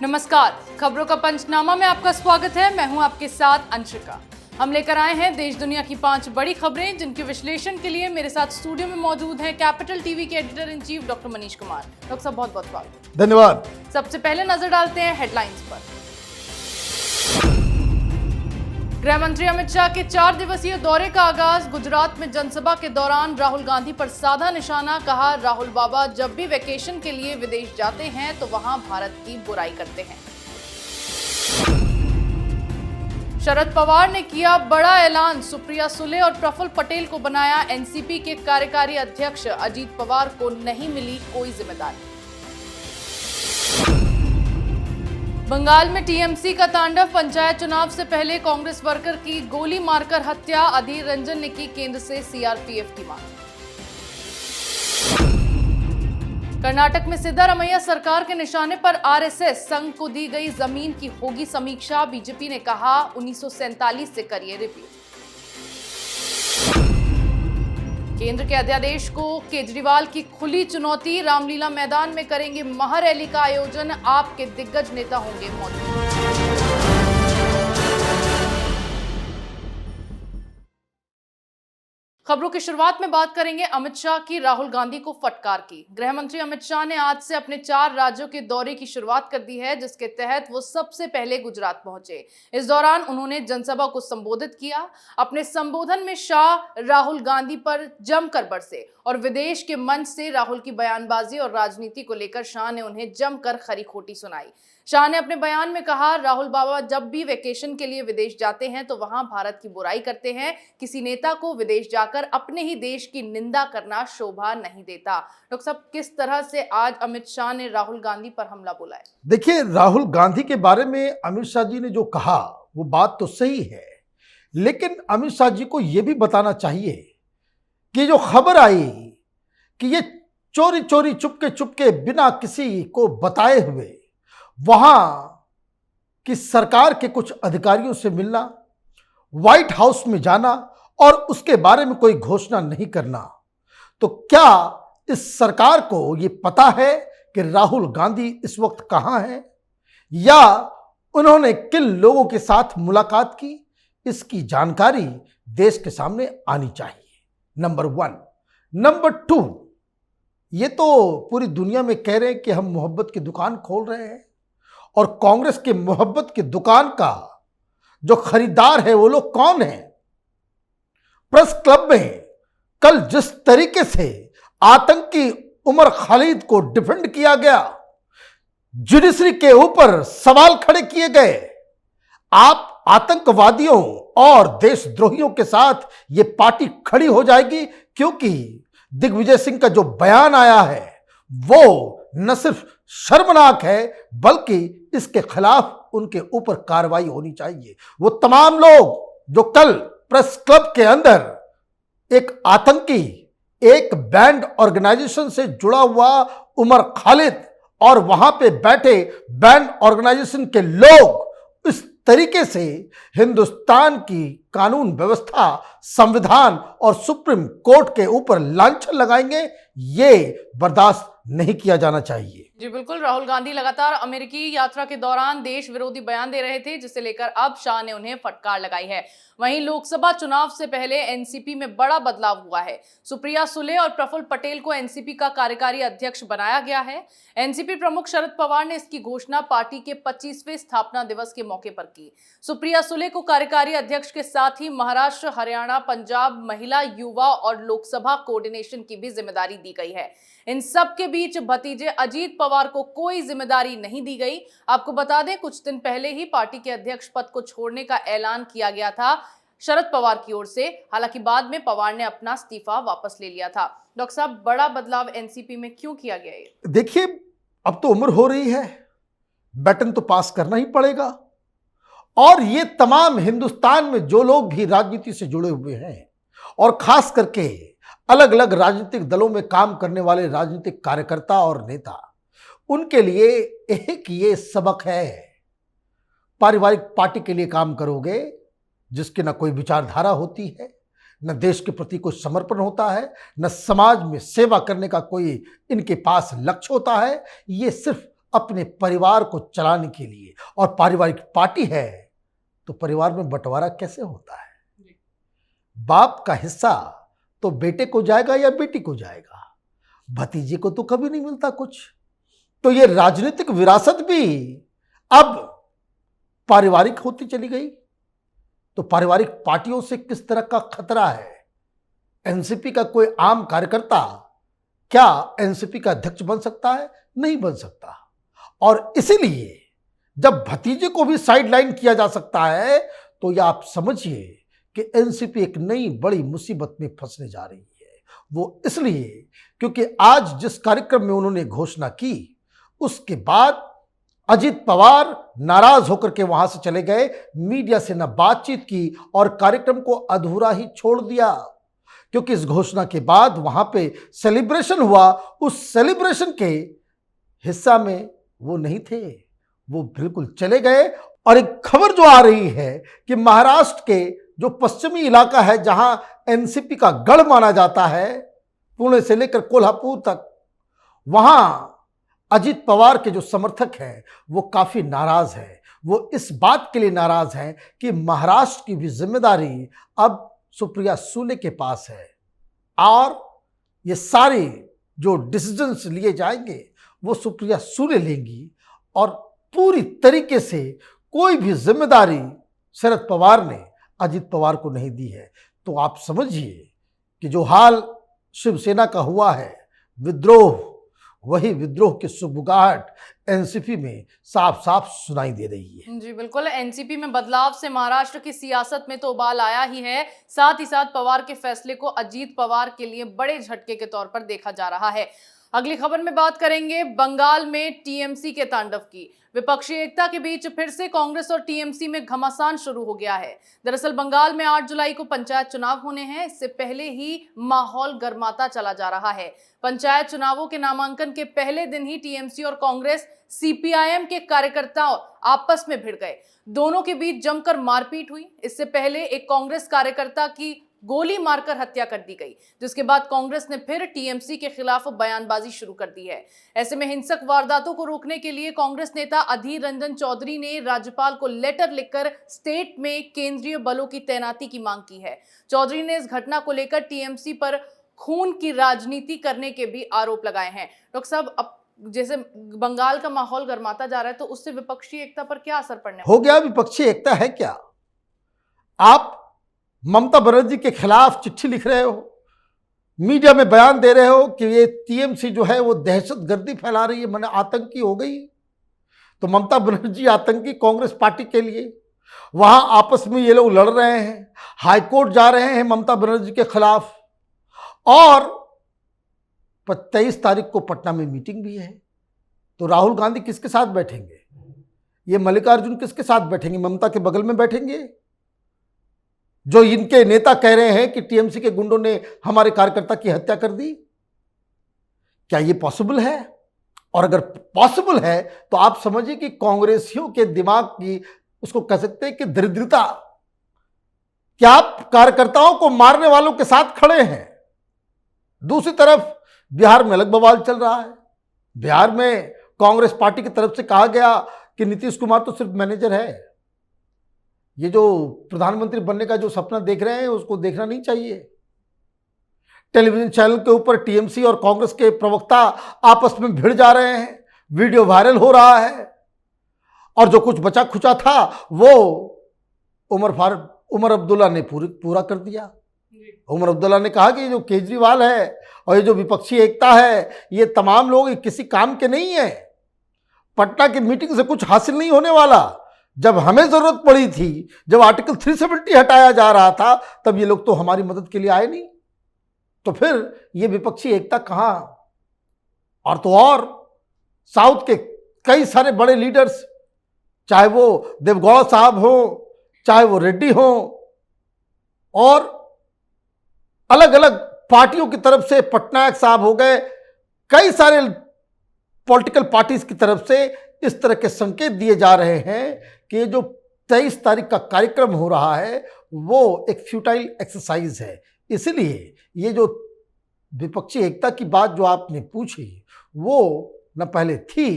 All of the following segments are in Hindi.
नमस्कार, खबरों का पंचनामा में आपका स्वागत है। मैं हूं आपके साथ अंशिका। हम लेकर आए हैं देश दुनिया की 5 बड़ी खबरें, जिनके विश्लेषण के लिए मेरे साथ स्टूडियो में मौजूद हैं कैपिटल टीवी के editor in chief doctor Manish Kumar. Doctor साहब, बहुत बहुत स्वागत। धन्यवाद। सबसे पहले नजर डालते हैं हेडलाइंस पर। गृह मंत्री अमित शाह के 4 दिवसीय दौरे का आगाज। गुजरात में जनसभा के दौरान राहुल गांधी पर साधा निशाना। कहा, राहुल बाबा जब भी वेकेशन के लिए विदेश जाते हैं तो वहां भारत की बुराई करते हैं। शरद पवार ने किया बड़ा ऐलान। सुप्रिया सुले और प्रफुल्ल पटेल को बनाया एनसीपी के कार्यकारी अध्यक्ष। अजीत पवार को नहीं मिली कोई जिम्मेदारी। बंगाल में टीएमसी का तांडव। पंचायत चुनाव से पहले कांग्रेस वर्कर की गोली मारकर हत्या। अधीर रंजन ने की केंद्र से सीआरपीएफ की मांग। कर्नाटक में सिद्धारमैया सरकार के निशाने पर आरएसएस। संघ को दी गई जमीन की होगी समीक्षा। बीजेपी ने कहा 1947 से करिए रिव्यू। केंद्र के अध्यादेश को केजरीवाल की खुली चुनौती। रामलीला मैदान में करेंगे महारैली का आयोजन। आपके दिग्गज नेता होंगे मौजूद। खबरों की शुरुआत में बात करेंगे अमित शाह की राहुल गांधी को फटकार की। गृह मंत्री अमित शाह ने आज से अपने 4 राज्यों के दौरे की शुरुआत कर दी है, जिसके तहत वो सबसे पहले गुजरात पहुंचे। इस दौरान उन्होंने जनसभा को संबोधित किया। अपने संबोधन में शाह राहुल गांधी पर जमकर बरसे और विदेश के मंच से राहुल की बयानबाजी और राजनीति को लेकर शाह ने उन्हें जमकर खरी खोटी सुनाई। शाह ने अपने बयान में कहा, राहुल बाबा जब भी वेकेशन के लिए विदेश जाते हैं तो वहां भारत की बुराई करते हैं। किसी नेता को विदेश जाकर अपने ही देश की निंदा करना शोभा नहीं देता। डॉक्टर साहब, किस तरह से आज अमित शाह ने राहुल गांधी पर हमला बोला है? देखिए, राहुल गांधी के बारे में अमित शाह जी ने जो कहा वो बात तो सही है, लेकिन अमित शाह जी को यह भी बताना चाहिए कि जो खबर आई कि ये चोरी चोरी चुपके चुपके बिना किसी को बताए हुए वहां की सरकार के कुछ अधिकारियों से मिलना, व्हाइट हाउस में जाना और उसके बारे में कोई घोषणा नहीं करना, तो क्या इस सरकार को यह पता है कि राहुल गांधी इस वक्त कहां है या उन्होंने किन लोगों के साथ मुलाकात की? इसकी जानकारी देश के सामने आनी चाहिए, नंबर 1। नंबर 2, ये तो पूरी दुनिया में कह रहे हैं कि हम मोहब्बत की दुकान खोल रहे हैं, और कांग्रेस के मोहब्बत की दुकान का जो खरीदार है वो लोग कौन है? प्रेस क्लब में कल जिस तरीके से आतंकी उमर खालिद को डिफेंड किया गया, जुडिशरी के ऊपर सवाल खड़े किए गए, आप आतंकवादियों और देशद्रोहियों के साथ ये पार्टी खड़ी हो जाएगी, क्योंकि दिग्विजय सिंह का जो बयान आया है वो न सिर्फ शर्मनाक है बल्कि इसके खिलाफ उनके ऊपर कार्रवाई होनी चाहिए। वो तमाम लोग जो कल प्रेस क्लब के अंदर एक आतंकी, एक बैंड ऑर्गेनाइजेशन से जुड़ा हुआ उमर खालिद और वहां पे बैठे बैंड ऑर्गेनाइजेशन के लोग इस तरीके से हिंदुस्तान की कानून व्यवस्था, संविधान और सुप्रीम कोर्ट के ऊपर लांछन लगाएंगे, ये बर्दाश्त नहीं किया जाना चाहिए। जी बिल्कुल, राहुल गांधी लगातार अमेरिकी यात्रा के दौरान देश विरोधी बयान दे रहे थे, जिसे लेकर अब शाह ने उन्हें फटकार लगाई है। वहीं लोकसभा चुनाव से पहले एनसीपी में बड़ा बदलाव हुआ है। सुप्रिया सुले और प्रफुल्ल पटेल को एनसीपी का कार्यकारी अध्यक्ष बनाया गया है। एनसीपी प्रमुख शरद पवार ने इसकी घोषणा पार्टी के 25वें स्थापना दिवस के मौके पर की। सुप्रिया सुले को कार्यकारी अध्यक्ष के साथ ही महाराष्ट्र, हरियाणा, पंजाब, महिला, युवा और लोकसभा कोऑर्डिनेशन की भी जिम्मेदारी दी गई है। इन सब के बीच भतीजे अजीत पवार को कोई जिम्मेदारी नहीं दी गई। आपको बता दें, कुछ दिन पहले ही पार्टी के अध्यक्ष पद को छोड़ने का ऐलान किया गया था शरद पवार की ओर से। हालांकि बाद में पवार ने अपना इस्तीफा वापस ले लिया था। डॉक्टर साहब, बड़ा बदलाव एनसीपी में क्यों किया गया है? देखिए, अब तो उम्र हो रही है, बैटन तो पास करना ही पड़ेगा, और ये तमाम हिंदुस्तान में जो लोग भी राजनीति से जुड़े हुए हैं और खास करके अलग अलग राजनीतिक दलों में काम करने वाले राजनीतिक कार्यकर्ता और नेता, उनके लिए एक ये सबक है, पारिवारिक पार्टी के लिए काम करोगे जिसकी ना कोई विचारधारा होती है, न देश के प्रति कोई समर्पण होता है, न समाज में सेवा करने का कोई इनके पास लक्ष्य होता है, ये सिर्फ अपने परिवार को चलाने के लिए, और पारिवारिक पार्टी है तो परिवार में बंटवारा कैसे होता है? बाप का हिस्सा तो बेटे को जाएगा या बेटी को जाएगा, भतीजे को तो कभी नहीं मिलता कुछ। तो ये राजनीतिक विरासत भी अब पारिवारिक होती चली गई। तो पारिवारिक पार्टियों से किस तरह का खतरा है? एनसीपी का कोई आम कार्यकर्ता क्या एनसीपी का अध्यक्ष बन सकता है? नहीं बन सकता। और इसीलिए जब भतीजे को भी साइडलाइन किया जा सकता है तो यह आप समझिए कि एनसीपी एक नई बड़ी मुसीबत में फंसने जा रही है। वो इसलिए क्योंकि आज जिस कार्यक्रम में उन्होंने घोषणा की उसके बाद अजित पवार नाराज होकर के वहां से चले गए, मीडिया से न बातचीत की और कार्यक्रम को अधूरा ही छोड़ दिया। क्योंकि इस घोषणा के बाद वहां पे सेलिब्रेशन हुआ, उस सेलिब्रेशन के हिस्सा में वो नहीं थे, वो बिल्कुल चले गए। और एक खबर जो आ रही है कि महाराष्ट्र के जो पश्चिमी इलाका है जहां एनसीपी का गढ़ माना जाता है, पुणे से लेकर कोल्हापुर तक, वहां अजित पवार के जो समर्थक हैं वो काफी नाराज हैं। वो इस बात के लिए नाराज हैं कि महाराष्ट्र की भी जिम्मेदारी अब सुप्रिया सुले के पास है और ये सारे जो डिसीजंस लिए जाएंगे वो सुप्रिया सुले लेंगी और पूरी तरीके से कोई भी जिम्मेदारी शरद पवार ने अजित पवार को नहीं दी है। तो आप समझिए कि जो हाल शिवसेना का हुआ है, विद्रोह, वही विद्रोह की सुबुगाहट एनसीपी में साफ साफ सुनाई दे रही है। जी बिल्कुल, एनसीपी में बदलाव से महाराष्ट्र की सियासत में तो उबाल आया ही है, साथ ही साथ पवार के फैसले को अजीत पवार के लिए बड़े झटके के तौर पर देखा जा रहा है। अगली खबर में बात करेंगे बंगाल में टीएमसी के तांडव की। विपक्षी एकता के बीच फिर से कांग्रेस और टीएमसी में घमासान शुरू हो गया है। दरअसल बंगाल में 8 जुलाई को पंचायत चुनाव होने हैं। इससे पहले ही माहौल गर्माता चला जा रहा है। पंचायत चुनावों के नामांकन के पहले दिन ही टीएमसी और कांग्रेस सीपीआईएम के कार्यकर्ताओं आपस में भिड़ गए। दोनों के बीच जमकर मारपीट हुई। इससे पहले एक कांग्रेस कार्यकर्ता की गोली मारकर हत्या कर दी गई, जिसके बाद कांग्रेस ने फिर टीएमसी के खिलाफ बयानबाजी शुरू कर दी है। ऐसे में हिंसक वारदातों को रोकने के लिए कांग्रेस नेता अधीर रंजन चौधरी ने राज्यपाल को लेटर लिखकर स्टेट में केंद्रीय बलों की तैनाती की मांग की है। चौधरी ने इस घटना को लेकर टीएमसी पर खून की राजनीति करने के भी आरोप लगाए हैं। डॉक्टर साहब, अब जैसे बंगाल का माहौल गर्माता जा रहा है तो उससे विपक्षी एकता पर क्या असर पड़ने हो गया? विपक्षी एकता है क्या? आप ममता बनर्जी के खिलाफ चिट्ठी लिख रहे हो, मीडिया में बयान दे रहे हो कि ये टीएमसी जो है वो दहशतगर्दी फैला रही है, माने आतंकी हो गई। तो ममता बनर्जी आतंकी कांग्रेस पार्टी के लिए, वहां आपस में ये लोग लड़ रहे हैं, हाईकोर्ट जा रहे हैं ममता बनर्जी के खिलाफ। और 23 तारीख को पटना में मीटिंग भी है। तो राहुल गांधी किसके साथ बैठेंगे? ये मल्लिकार्जुन किसके साथ बैठेंगे? ममता के बगल में बैठेंगे? जो इनके नेता कह रहे हैं कि टीएमसी के गुंडों ने हमारे कार्यकर्ता की हत्या कर दी। क्या ये पॉसिबल है? और अगर पॉसिबल है तो आप समझिए कि कांग्रेसियों के दिमाग की, उसको कह सकते हैं कि दरिद्रता, क्या आप कार्यकर्ताओं को मारने वालों के साथ खड़े हैं। दूसरी तरफ बिहार में अलग बवाल चल रहा है। बिहार में कांग्रेस पार्टी की तरफ से कहा गया कि नीतीश कुमार तो सिर्फ मैनेजर है, ये जो प्रधानमंत्री बनने का जो सपना देख रहे हैं उसको देखना नहीं चाहिए। टेलीविजन चैनल के ऊपर टीएमसी और कांग्रेस के प्रवक्ता आपस में भिड़ जा रहे हैं, वीडियो वायरल हो रहा है। और जो कुछ बचा खुचा था वो उमर अब्दुल्ला ने पूरा कर दिया। उमर अब्दुल्ला ने कहा कि ये जो केजरीवाल है और ये जो विपक्षी एकता है, ये तमाम लोग किसी काम के नहीं है। पटना की मीटिंग से कुछ हासिल नहीं होने वाला। जब हमें जरूरत पड़ी थी, जब आर्टिकल 370 हटाया जा रहा था, तब ये लोग तो हमारी मदद के लिए आए नहीं। तो फिर ये विपक्षी एकता कहां? और तो और साउथ के कई सारे बड़े लीडर्स, चाहे वो देवगौड़ा साहब हो, चाहे वो रेड्डी हो, और अलग अलग पार्टियों की तरफ से पटनायक साहब हो गए, कई सारे पॉलिटिकल पार्टीज की तरफ से इस तरह के संकेत दिए जा रहे हैं कि जो 23 तारीख का कार्यक्रम हो रहा है वो एक फ्यूटाइल एक्सरसाइज है। इसलिए ये जो विपक्षी एकता की बात जो आपने पूछी वो न पहले थी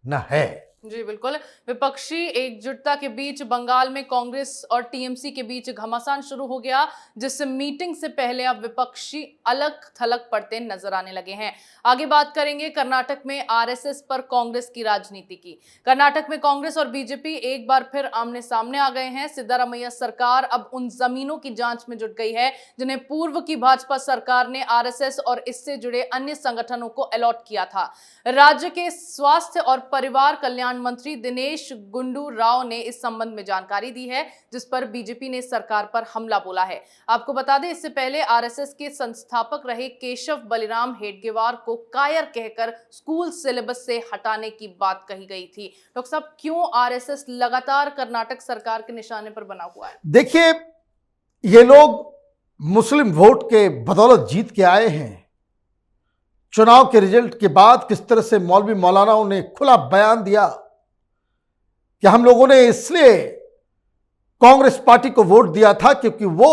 न है। जी बिल्कुल। विपक्षी एकजुटता के बीच बंगाल में कांग्रेस और टीएमसी के बीच घमासान शुरू हो गया, जिससे मीटिंग से पहले अब विपक्षी अलग थलग पड़ते नजर आने लगे हैं। आगे बात करेंगे कर्नाटक में आरएसएस पर कांग्रेस की राजनीति की। कर्नाटक में कांग्रेस और बीजेपी एक बार फिर आमने सामने आ गए हैं। सिद्धारमैया सरकार अब उन जमीनों की जांच में जुट गई है जिन्हें पूर्व की भाजपा सरकार ने आरएसएस और इससे जुड़े अन्य संगठनों को अलॉट किया था। राज्य के स्वास्थ्य और परिवार कल्याण मंत्री दिनेश गुंडू राव ने इस संबंध में जानकारी दी है, जिस पर बीजेपी ने सरकार पर हमला बोला है। आपको बता दें, इससे पहले आरएसएस के संस्थापक रहे केशव बलिराम हेडगेवार को कायर कहकर स्कूल सिलेबस से हटाने की बात कही गई थी। डॉक्टर साहब, क्यों आरएसएस लगातार कर्नाटक सरकार के निशाने पर बना हुआ है? देखिए, ये लोग मुस्लिम वोट के बदौलत जीत के आए हैं। चुनाव के रिजल्ट के बाद किस तरह से मौलवी मौलानाओं ने खुला बयान दिया कि हम लोगों ने इसलिए कांग्रेस पार्टी को वोट दिया था क्योंकि वो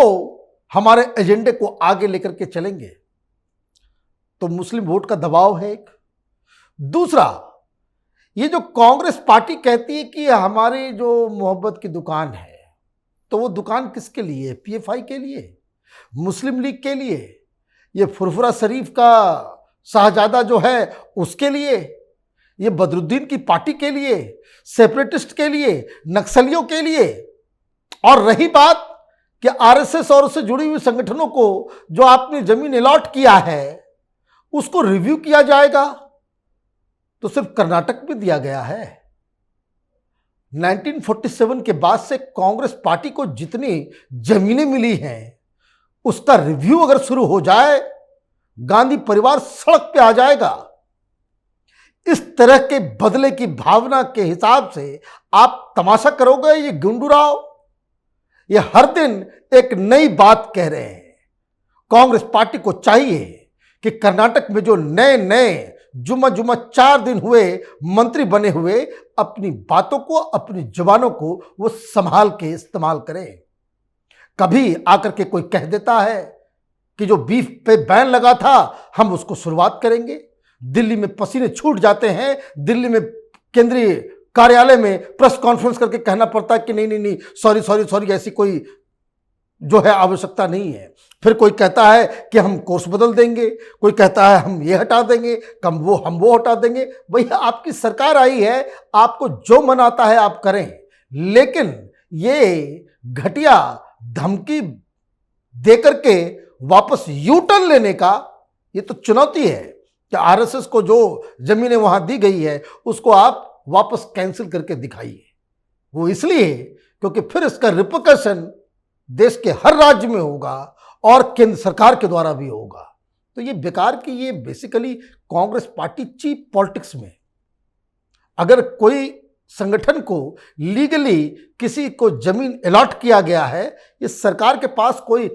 हमारे एजेंडे को आगे लेकर के चलेंगे। तो मुस्लिम वोट का दबाव है एक। दूसरा, ये जो कांग्रेस पार्टी कहती है कि हमारी जो मोहब्बत की दुकान है, तो वो दुकान किसके लिए? पीएफआई के लिए, मुस्लिम लीग के लिए, ये फुरफुरा शरीफ का शाहजादा जो है उसके लिए, ये बदरुद्दीन की पार्टी के लिए, सेपरेटिस्ट के लिए, नक्सलियों के लिए। और रही बात कि आरएसएस और उससे जुड़ी हुई संगठनों को जो आपने जमीन अलॉट किया है उसको रिव्यू किया जाएगा, तो सिर्फ कर्नाटक में दिया गया है। 1947 के बाद से कांग्रेस पार्टी को जितनी जमीनें मिली हैं उसका रिव्यू अगर शुरू हो जाए, गांधी परिवार सड़क पे आ जाएगा। इस तरह के बदले की भावना के हिसाब से आप तमाशा करोगे। ये गुंडू राव ये हर दिन एक नई बात कह रहे हैं। कांग्रेस पार्टी को चाहिए कि कर्नाटक में जो नए नए जुमा 4 दिन हुए मंत्री बने हुए, अपनी बातों को, अपनी जुबानों को वो संभाल के इस्तेमाल करें। कभी आकर के कोई कह देता है कि जो बीफ पे बैन लगा था हम उसको शुरुआत करेंगे। दिल्ली में पसीने छूट जाते हैं, दिल्ली में केंद्रीय कार्यालय में प्रेस कॉन्फ्रेंस करके कहना पड़ता है कि नहीं, सॉरी, ऐसी कोई जो है आवश्यकता नहीं है। फिर कोई कहता है कि हम कोर्स बदल देंगे, कोई कहता है हम ये हटा देंगे, हम वो हटा देंगे। भैया, आपकी सरकार आई है, आपको जो मन आता है आप करें, लेकिन ये घटिया धमकी देकर के वापस यू टर्न लेने का ये तो चुनौती है कि आरएसएस को जो जमीनें वहां दी गई है उसको आप वापस कैंसिल करके दिखाइए। वो इसलिए क्योंकि फिर इसका रिपरकशन देश के हर राज्य में होगा और केंद्र सरकार के द्वारा भी होगा। तो ये बेकार की, ये basically Congress party cheap politics में, अगर कोई संगठन को लीगली किसी को जमीन अलॉट किया गया है, ये सरकार के पास कोई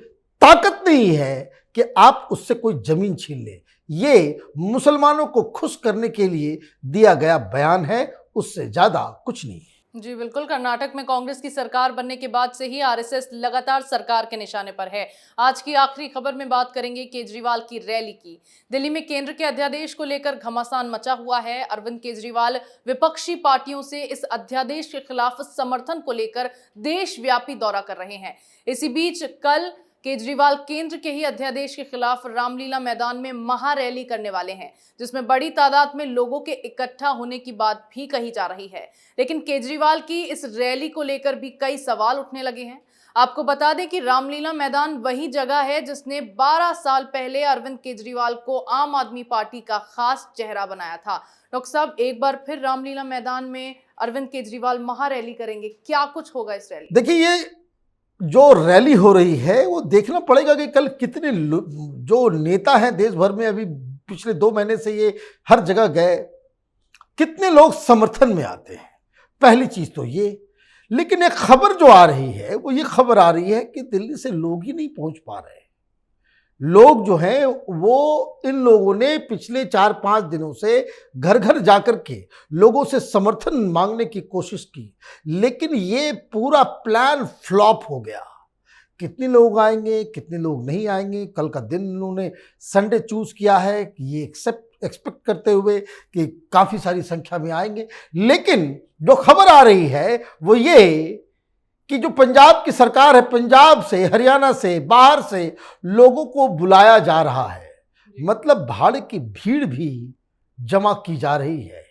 ताकत नहीं है कि आप उससे कोई जमीन छीन ले। ये मुसलमानों को खुश करने के लिए दिया गया बयान है, उससे ज्यादा कुछ नहीं है। जी बिल्कुल। कर्नाटक में कांग्रेस की सरकार बनने के बाद से ही आरएसएस लगातार सरकार के निशाने पर है। आज की आखिरी खबर में बात करेंगे केजरीवाल की रैली की। दिल्ली में केंद्र के अध्यादेश को लेकर घमासान मचा हुआ है। अरविंद केजरीवाल विपक्षी पार्टियों से इस अध्यादेश के खिलाफ समर्थन को लेकर देशव्यापी दौरा कर रहे हैं। इसी बीच कल केजरीवाल केंद्र के ही अध्यादेश के खिलाफ रामलीला मैदान में महारैली करने वाले हैं, जिसमें बड़ी तादाद में लोगों के इकट्ठा होने की बात भी कही जा रही है। लेकिन केजरीवाल की इस रैली को लेकर भी कई सवाल उठने लगे हैं। आपको बता दें कि रामलीला मैदान वही जगह है जिसने 12 साल पहले अरविंद केजरीवाल को आम आदमी पार्टी का खास चेहरा बनाया था। डॉक्टर साहब, एक बार फिर रामलीला मैदान में अरविंद केजरीवाल महारैली करेंगे, क्या कुछ होगा इस रैली? देखिए, ये जो रैली हो रही है वो देखना पड़ेगा कि कल कितने जो नेता हैं देश भर में, अभी पिछले 2 महीने से ये हर जगह गए, कितने लोग समर्थन में आते हैं। पहली चीज तो ये। लेकिन एक खबर जो आ रही है वो ये खबर आ रही है कि दिल्ली से लोग ही नहीं पहुंच पा रहे। लोग जो हैं वो, इन लोगों ने पिछले 4-5 दिनों से घर घर जाकर के लोगों से समर्थन मांगने की कोशिश की, लेकिन ये पूरा प्लान फ्लॉप हो गया। कितने लोग आएंगे, कितने लोग नहीं आएंगे, कल का दिन इन्होंने संडे चूज किया है कि ये एक्सेप्ट एक्सपेक्ट करते हुए कि काफ़ी सारी संख्या में आएंगे। लेकिन जो खबर आ रही है वो ये कि जो पंजाब की सरकार है, पंजाब से, हरियाणा से, बाहर से लोगों को बुलाया जा रहा है, मतलब भाड़ की भीड़ भी जमा की जा रही है।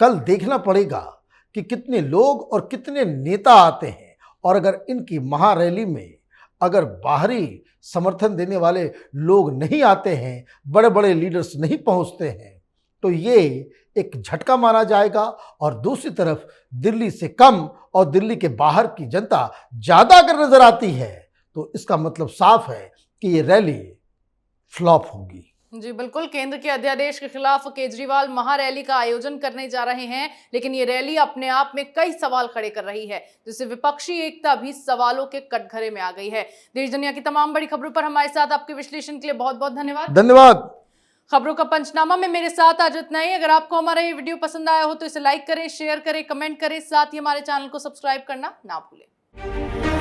कल देखना पड़ेगा कि कितने लोग और कितने नेता आते हैं, और अगर इनकी महारैली में अगर बाहरी समर्थन देने वाले लोग नहीं आते हैं, बड़े बड़े लीडर्स नहीं पहुंचते हैं, तो ये एक झटका माना जाएगा। और दूसरी तरफ दिल्ली से कम और दिल्ली के बाहर की जनता ज़्यादा अगर नजर आती है तो इसका मतलब साफ है कि ये रैली फ्लॉप होगी। जी बिल्कुल, केंद्र के अध्यादेश के खिलाफ केजरीवाल महारैली का आयोजन करने जा रहे हैं, लेकिन ये रैली अपने आप में कई सवाल खड़े कर रही है, जिससे विपक्षी एकता भी सवालों के कटघरे में आ गई है। देश दुनिया की तमाम बड़ी खबरों पर हमारे साथ आपके विश्लेषण के लिए बहुत बहुत धन्यवाद। खबरों का पंचनामा में मेरे साथ आज इतना ही। अगर आपको हमारा ये वीडियो पसंद आया हो तो इसे लाइक करें, शेयर करें, कमेंट करें, साथ ही हमारे चैनल को सब्सक्राइब करना ना भूलें।